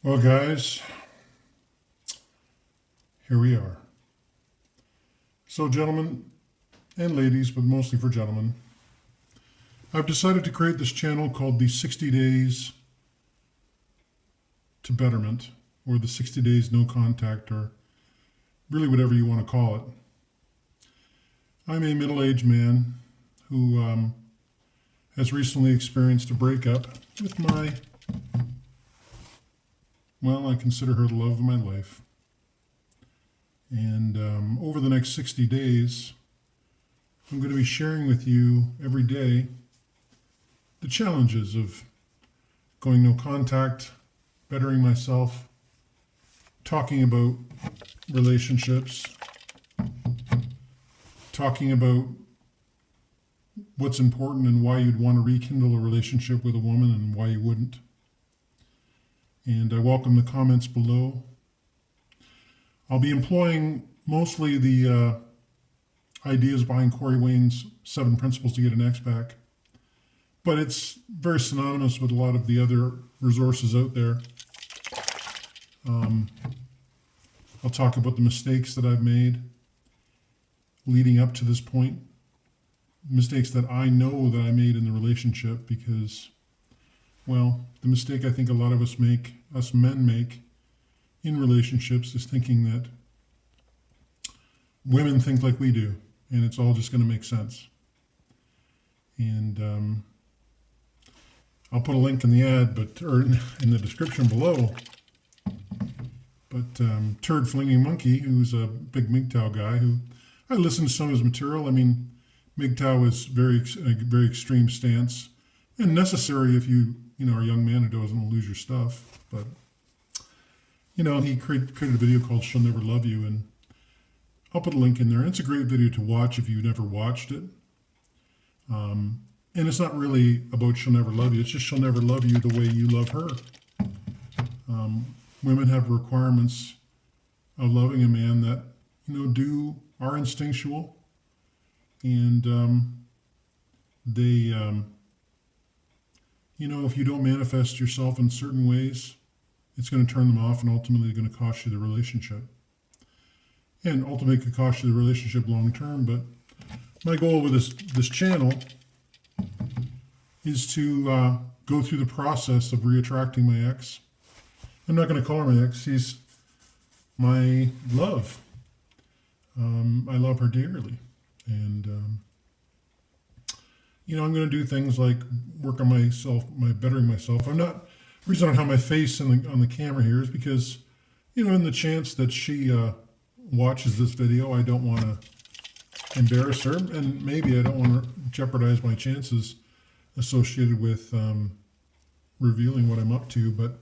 Well, guys, here we are. So, gentlemen and ladies, but mostly for gentlemen, I've decided to create this channel called the 60 Days to Betterment, or the 60 Days No Contact, or really whatever you want to call it. I'm a middle aged man who has recently experienced a breakup with I consider her the love of my life. And over the next 60 days, I'm going to be sharing with you every day the challenges of going no contact, bettering myself, talking about relationships, talking about what's important and why you'd want to rekindle a relationship with a woman and why you wouldn't. And I welcome the comments below. I'll be employing mostly the ideas behind Corey Wayne's 7 Principles to Get an Ex Back, but it's very synonymous with a lot of the other resources out there. I'll talk about the mistakes that I've made leading up to this point, mistakes that I know that I made in the relationship because, well, the mistake I think a lot of us men make in relationships is thinking that women think like we do, and it's all just going to make sense. And I'll put a link in the ad, or in the description below. But Turd Flinging Monkey, who's a big MGTOW guy, who I listened to some of his material. I mean, MGTOW is a very extreme stance, and necessary if you are a young man who doesn't want to lose your stuff. But he created a video called "She'll Never Love You," and I'll put a link in there. And it's a great video to watch if you've never watched it. And it's not really about she'll never love you. It's just she'll never love you the way you love her. Women have requirements of loving a man that are instinctual, and they if you don't manifest yourself in certain ways, it's going to turn them off and ultimately going to cost you the relationship. And ultimately could cost you the relationship long term. But my goal with this channel is to go through the process of re-attracting my ex. I'm not going to call her my ex. She's my love. I love her dearly. And, I'm going to do things like work on myself, bettering myself. The reason I don't have my face on the camera here is because, in the chance that she watches this video, I don't want to embarrass her, and maybe I don't want to jeopardize my chances associated with revealing what I'm up to. But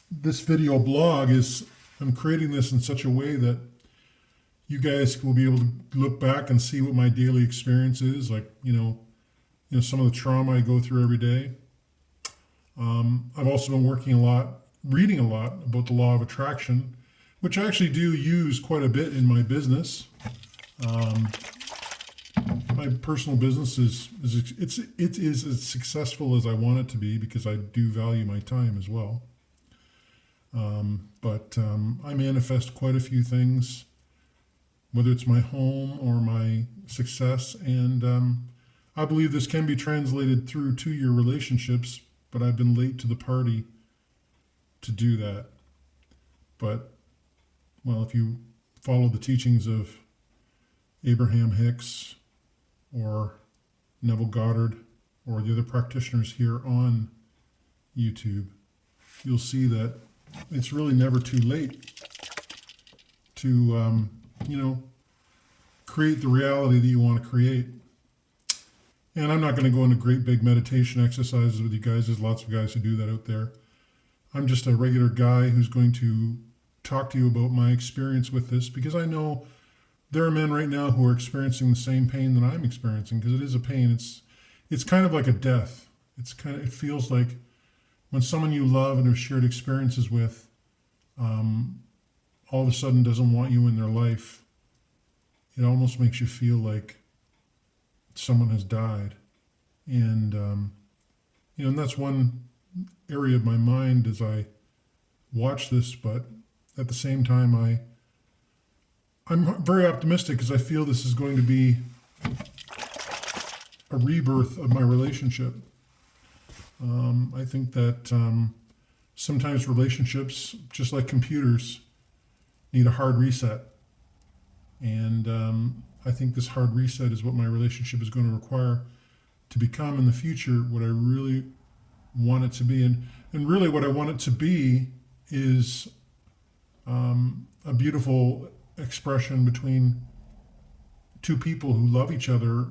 this video blog I'm creating this in such a way that you guys will be able to look back and see what my daily experience is, like, some of the trauma I go through every day. I've also been reading a lot about the law of attraction, which I actually do use quite a bit in my business. My personal business is as successful as I want it to be because I do value my time as well. But I manifest quite a few things, whether it's my home or my success, and I believe this can be translated through to your relationships, but I've been late to the party to do that. But, well, if you follow the teachings of Abraham Hicks or Neville Goddard or the other practitioners here on YouTube, you'll see that it's really never too late to, create the reality that you want to create. And I'm not going to go into great big meditation exercises with you guys. There's lots of guys who do that out there. I'm just a regular guy who's going to talk to you about my experience with this, because I know there are men right now who are experiencing the same pain that I'm experiencing, because it is a pain. It's kind of like a death. It feels like when someone you love and have shared experiences with all of a sudden doesn't want you in their life, it almost makes you feel like someone has died. And and that's one area of my mind as I watch this, but at the same time, I'm very optimistic because I feel this is going to be a rebirth of my relationship. I think that sometimes relationships, just like computers, need a hard reset. And I think this hard reset is what my relationship is going to require to become in the future what I really want it to be. And really what I want it to be is a beautiful expression between two people who love each other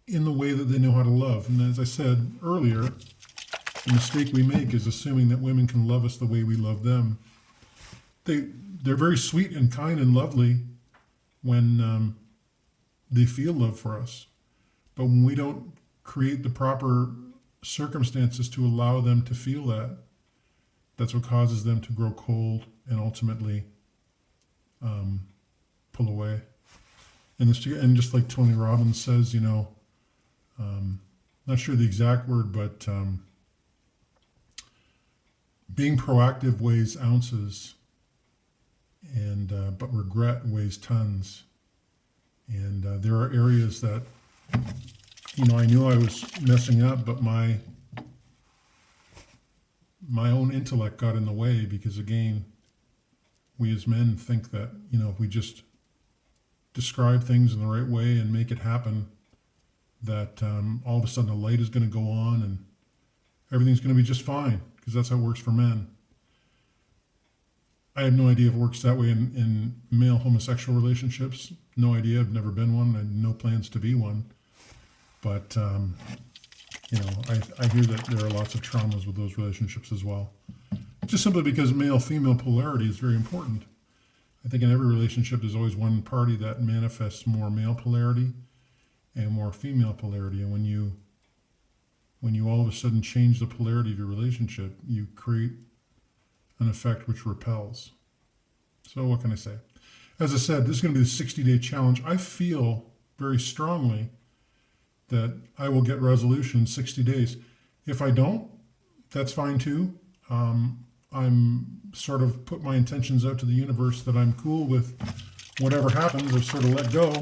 in the way that they know how to love. And as I said earlier, the mistake we make is assuming that women can love us the way we love them. They're very sweet and kind and lovely when they feel love for us. But when we don't create the proper circumstances to allow them to feel that, that's what causes them to grow cold and ultimately pull away. And just like Tony Robbins says, not sure the exact word, but being proactive weighs ounces, and but regret weighs tons. And there are areas that, I knew I was messing up, but my own intellect got in the way because, again, we as men think that, if we just describe things in the right way and make it happen, that all of a sudden a light is going to go on and everything's going to be just fine, because that's how it works for men. I have no idea if it works that way in male homosexual relationships. No idea. I've never been one. I have no plans to be one. But, I hear that there are lots of traumas with those relationships as well. Just simply because male-female polarity is very important. I think in every relationship there's always one party that manifests more male polarity and more female polarity. And when you all of a sudden change the polarity of your relationship, you create an effect which repels. So what can I say? As I said, this is going to be the 60-day challenge. I feel very strongly that I will get resolution in 60 days. If I don't, that's fine too. I'm sort of put my intentions out to the universe that I'm cool with whatever happens. I've sort of let go.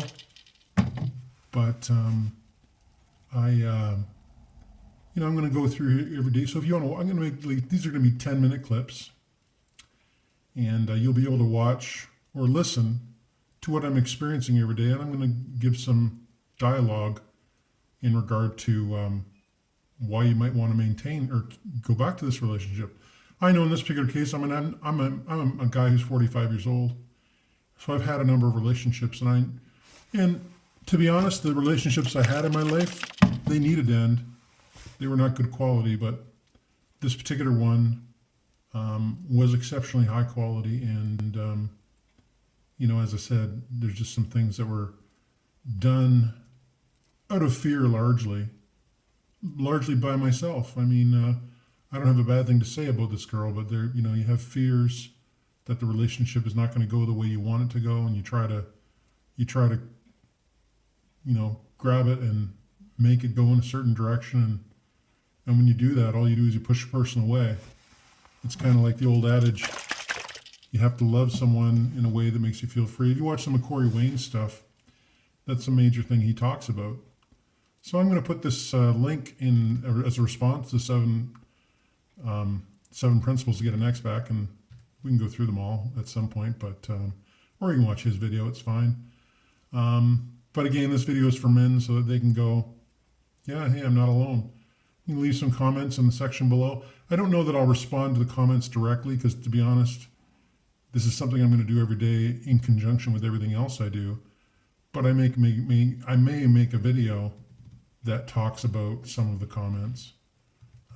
But I'm going to go through every day. So if you want to, I'm going to make, these are going to be 10-minute clips. And you'll be able to watch or listen to what I'm experiencing every day. And I'm going to give some dialogue in regard to why you might want to maintain or go back to this relationship. I know in this particular case, I'm a guy who's 45 years old. So I've had a number of relationships. And to be honest, the relationships I had in my life, they needed to end. They were not good quality, but this particular one was exceptionally high quality. And, as I said, there's just some things that were done out of fear largely by myself. I mean, I don't have a bad thing to say about this girl, but there, you have fears that the relationship is not going to go the way you want it to go. And you try to, grab it and make it go in a certain direction. And when you do that, all you do is you push a person away. It's kind of like the old adage, you have to love someone in a way that makes you feel free. If you watch some of Corey Wayne's stuff, that's a major thing he talks about. So I'm going to put this link in as a response to seven principles to get an X back, and we can go through them all at some point, but or you can watch his video, it's fine. But again, this video is for men so that they can go, yeah, hey, I'm not alone. You can leave some comments in the section below. I don't know that I'll respond to the comments directly because, to be honest, this is something I'm going to do every day in conjunction with everything else I do. But I may make a video that talks about some of the comments.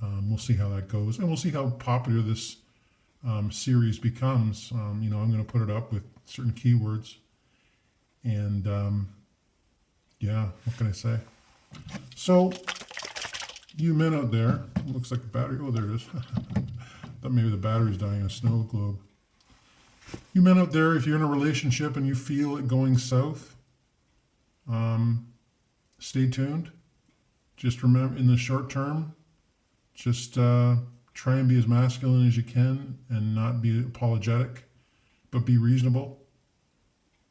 We'll see how that goes, and we'll see how popular this series becomes. I'm going to put it up with certain keywords, and what can I say? So, you men out there, it looks like the battery. Oh, there it is. Thought maybe the battery's dying in a snow globe. You men out there, if you're in a relationship and you feel it going south, stay tuned. Just remember, in the short term, just Try and be as masculine as you can and not be apologetic, but be reasonable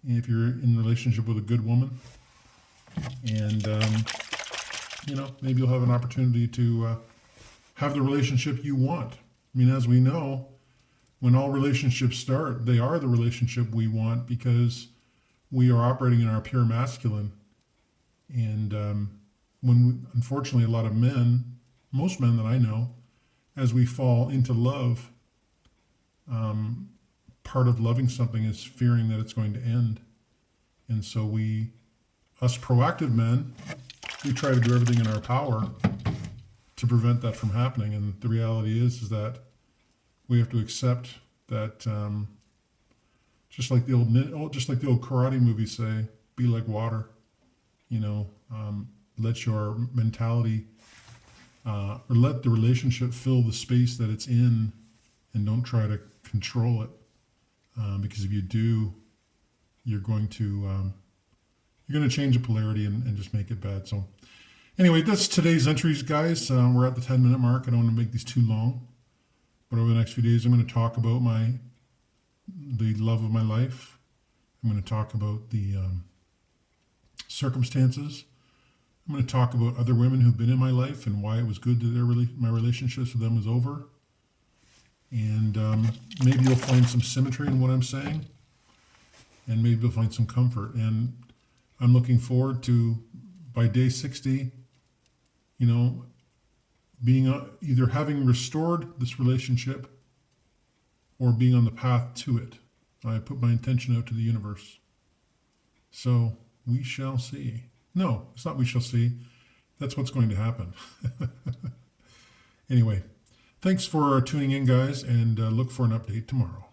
if you're in a relationship with a good woman. And, maybe you'll have an opportunity to have the relationship you want. I mean, as we know, when all relationships start, they are the relationship we want because we are operating in our pure masculine. And unfortunately, a lot of men, most men that I know, as we fall into love, part of loving something is fearing that it's going to end. And so us proactive men, we try to do everything in our power to prevent that from happening. And the reality is that we have to accept that, just like the old karate movies say, be like water. Let your mentality or let the relationship fill the space that it's in, and don't try to control it, because if you do, you're going to change the polarity and just make it bad. So anyway, that's today's entries, guys. We're at the 10-minute mark. I don't want to make these too long, but over the next few days, I'm going to talk about the love of my life. I'm going to talk about the circumstances. I'm going to talk about other women who've been in my life and why it was good that my relationships with them was over. And maybe you'll find some symmetry in what I'm saying, and maybe you'll find some comfort. And I'm looking forward to, by day 60, being either having restored this relationship or being on the path to it. I put my intention out to the universe. So we shall see. No, it's not we shall see. That's what's going to happen. Anyway, thanks for tuning in, guys, and look for an update tomorrow.